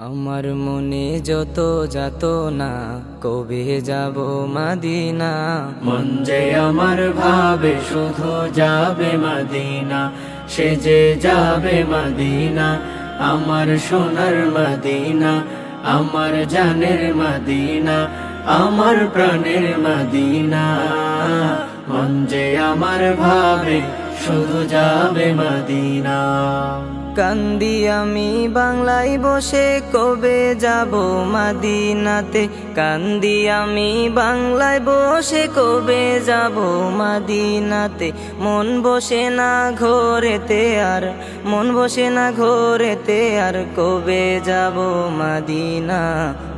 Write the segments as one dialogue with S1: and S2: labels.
S1: আমার মনে যত যাত না কবে যাব মদিনা।
S2: মন যে আমার ভাবে শুধু যাবে মদিনা, সে যে যাবে মদিনা, আমার সোনার মদিনা, আমার জানের মদিনা, আমার প্রাণের মদিনা। মন যে আমার ভাবে শুধু যাবে মদিনা।
S1: কান্দি আমি বাংলায় বসে কবে যাব মদিনাতে। কান্দি আমি বাংলায় বসে কবে যাব মদিনাতে। মন বসে না ঘরেতে আর, মন বসে না ঘরেতে আর, কবে যাব মদিনা।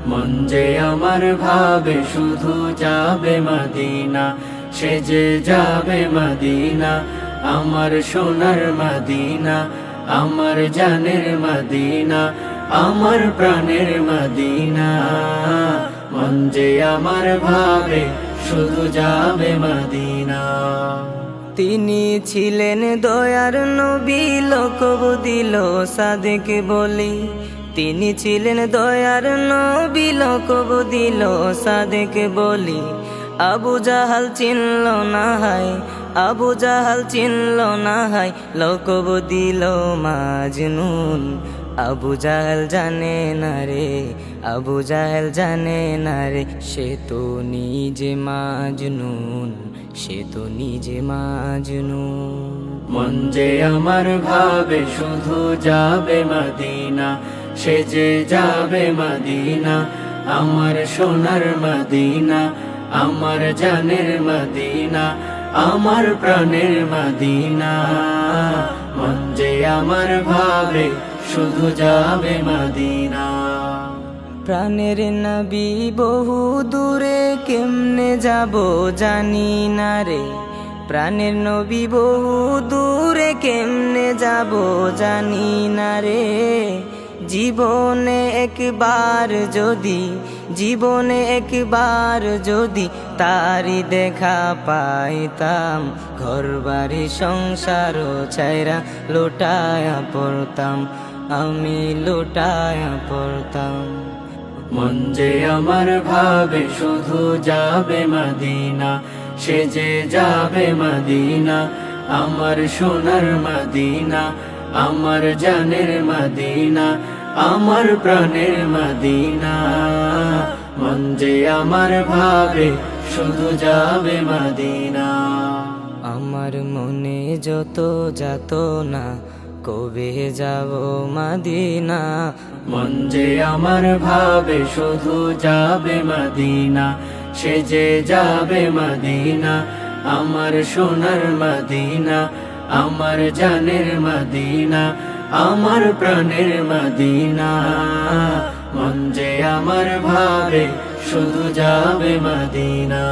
S2: মন যে আমার ভাবে শুধু যাবে মদিনা, সে যে যাবে মদিনা, আমার সোনার মদিনা, আমার জানের মদিনা, আমার প্রাণের মদিনা। মন যে আমার ভাবে শুধু যাবে মদিনা।
S1: তিনি ছিলেন দয়ার নবী, লোকব দিল সাদেক বলি। তিনি ছিলেন দয়ার নবী, লোকব দিল সাদেক বলি। আবু জাহাল চিনল না হায়, আবু জাহাল চিনল না হায়, লোকব দিল মাজনুন। আবু জাহাল জানে না রে, আবু জাহাল জানে না রে, সে তো নিজে মাজনুন, সে তো নিজে মাজনুন।
S2: মন যে আমার ভাবে শুধু যাবে মদিনা, সে যে যাবে মদিনা, আমার সোনার মদিনা, আমার জানের মদিনা, আমার প্রাণের মদিনা। মন যে আমার ভাবে শুধু যাবে মদিনা।
S1: প্রাণের নবী বহু দূরে, কেমনে যাব জানি না রে। প্রাণের নবী বহু দূরে, কেমনে যাব জানি না রে। জীবনে একবার যদি, জীবনে একবার যদি তারি দেখা পাইতাম, ঘর বাড়ি সংসার ছাইরা লুটায়া পড়তাম, আমি লুটায়া পড়তাম।
S2: মন যে আমার ভাবে শুধু যাবে মদিনা, সে যে যাবে মদিনা, আমার সোনার মদিনা, আমার জানের মদিনা, আমার প্রাণের মদিনা। মন যে আমার ভাবে শুধু যাবে মদিনা।
S1: আমার মনে যত যাত না কবে যাব মদিনা।
S2: মন যে আমার ভাবে শুধু যাবে মদিনা, সে যে যাবে মদিনা, আমার সোনার মদিনা, আমার জানের মদিনা, আমার প্রাণের মদিনা। মন যে আমার ভাবে শুধু যাবে মদিনা।